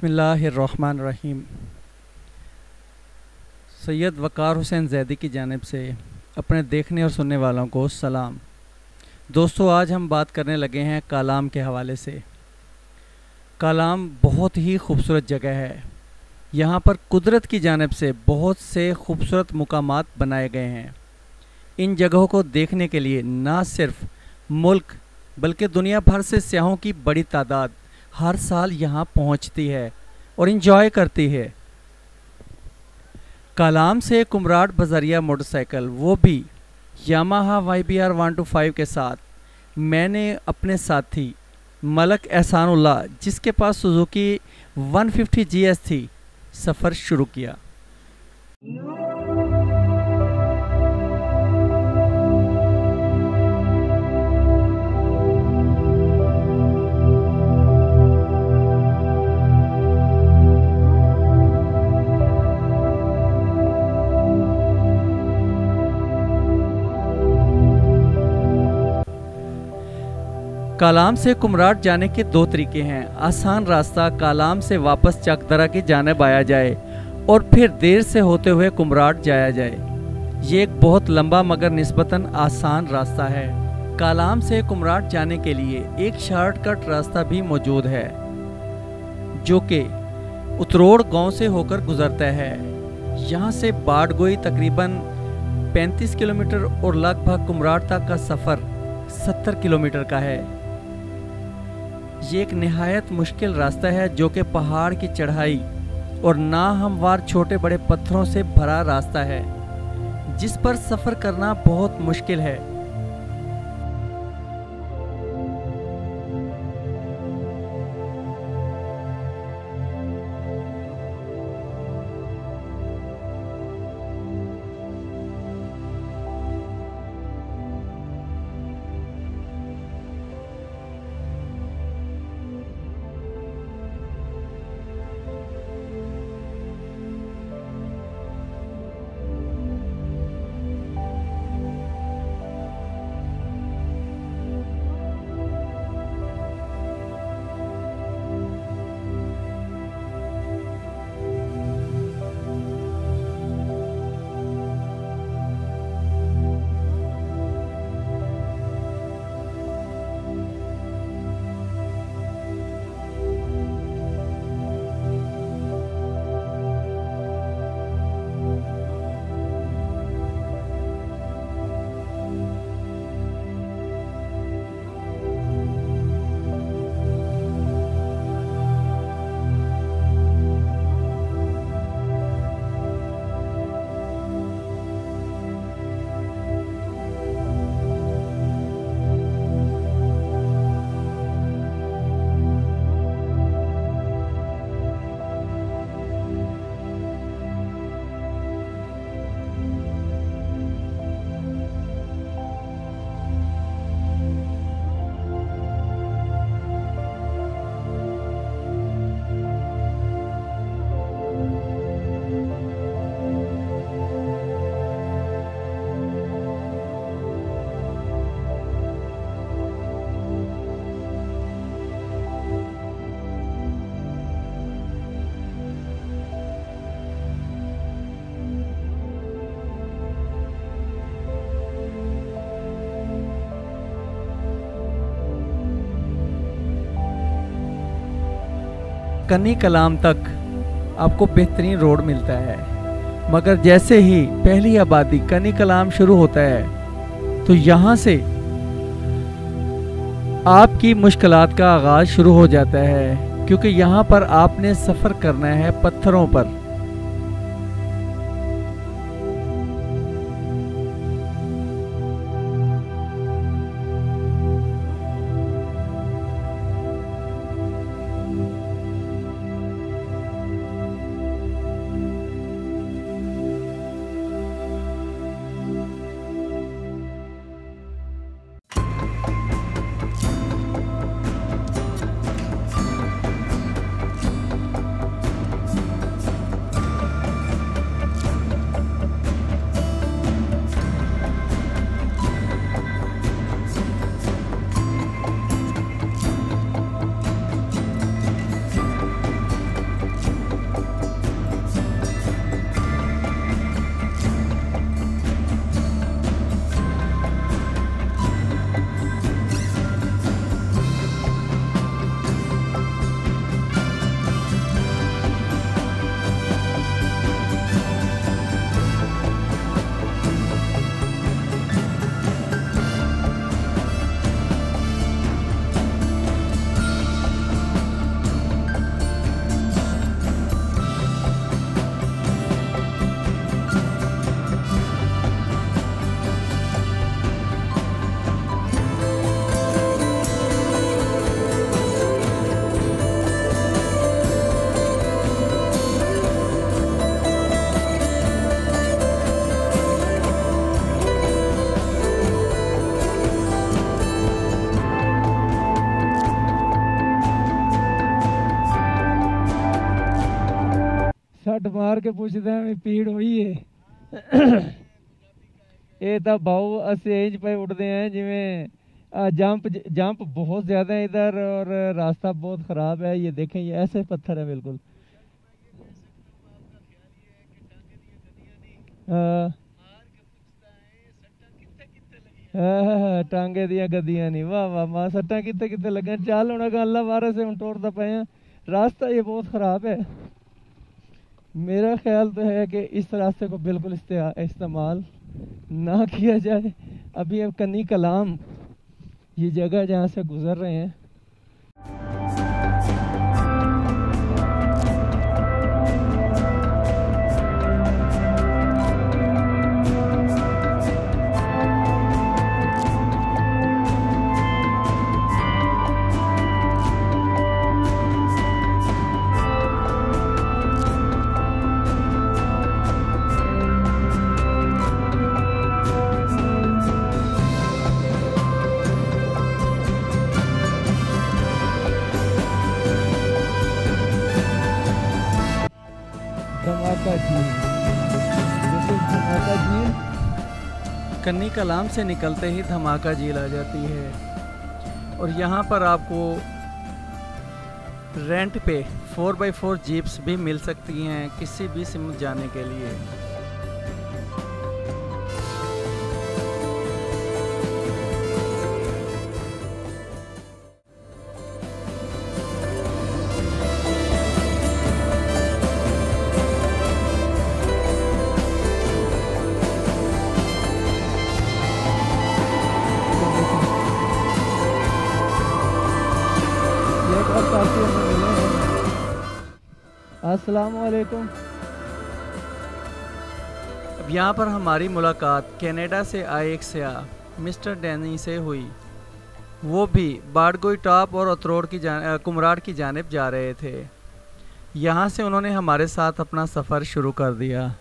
बिस्मिल्लाहिर्रहमानिर्रहीम। सैयद वक़ार हुसैन ज़ैदी की जानिब से अपने देखने और सुनने वालों को सलाम। दोस्तों, आज हम बात करने लगे हैं कालाम के हवाले से। कालाम बहुत ही खूबसूरत जगह है। यहाँ पर कुदरत की जानिब से बहुत से खूबसूरत मुकामात बनाए गए हैं। इन जगहों को देखने के लिए ना सिर्फ मुल्क बल्कि दुनिया भर से सयाहों की बड़ी तादाद हर साल यहाँ पहुँचती है और इंजॉय करती है। कालाम से कुमराड बजरिया मोटरसाइकिल, वो भी यामाहा YBR 125 के साथ मैंने अपने साथी मलक एहसानुल्लाह, जिसके पास सुजुकी 150 GS थी, सफ़र शुरू किया। कालाम से कुमराड जाने के दो तरीके हैं। आसान रास्ता कालाम से वापस चकदरा की जानिब आया जाए और फिर देर से होते हुए कुमराड जाया जाए। ये एक बहुत लंबा मगर निस्बतन आसान रास्ता है। कालाम से कुमराड जाने के लिए एक शॉर्टकट रास्ता भी मौजूद है जो कि उतरोड़ गांव से होकर गुजरता है। यहाँ से बाड़गोई तकरीबन 35 किलोमीटर और लगभग कुमराड तक का सफ़र 70 किलोमीटर का है। ये एक निहायत मुश्किल रास्ता है जो कि पहाड़ की चढ़ाई और नाहमवार छोटे बड़े पत्थरों से भरा रास्ता है, जिस पर सफ़र करना बहुत मुश्किल है। कन्नी कलाम तक आपको बेहतरीन रोड मिलता है, मगर जैसे ही पहली आबादी कन्नी कलाम शुरू होता है तो यहाँ से आपकी मुश्किलात का आगाज शुरू हो जाता है, क्योंकि यहाँ पर आपने सफ़र करना है पत्थरों पर। झट मार के पूछते हैं पीड़ हुई है। ये तो भाऊ असे इंज पे उड़ते हैं जिमें जंप बहुत ज़्यादा है इधर, और रास्ता बहुत ख़राब है। ये देखें, ये ऐसे पत्थर है बिल्कुल। टांगे दियां गद्दियां नहीं, वाह वाह मां, सट्टा कितने कितने लगे। चल हूँ अल्लाह वारे से हम टोरते पे हैं। रास्ता ये बहुत ख़राब है। मेरा ख्याल तो है कि इस रास्ते को बिल्कुल इस्तेमाल ना किया जाए। अभी अब कन्नी कलाम ये जगह जहाँ से गुजर रहे हैं। धमाका झील, धमाका झील कन्नी कलाम से निकलते ही धमाका झील आ जाती है। और यहाँ पर आपको रेंट पे 4x4 जीप्स भी मिल सकती हैं किसी भी सिम जाने के लिए। अस्सलाम वालेकुम। अब यहाँ पर हमारी मुलाकात कनाडा से आए एक सयाह मिस्टर डैनी से हुई। वो भी बारगोई टॉप और अतरोड़ की कुमराड की जानिब जा रहे थे। यहाँ से उन्होंने हमारे साथ अपना सफ़र शुरू कर दिया।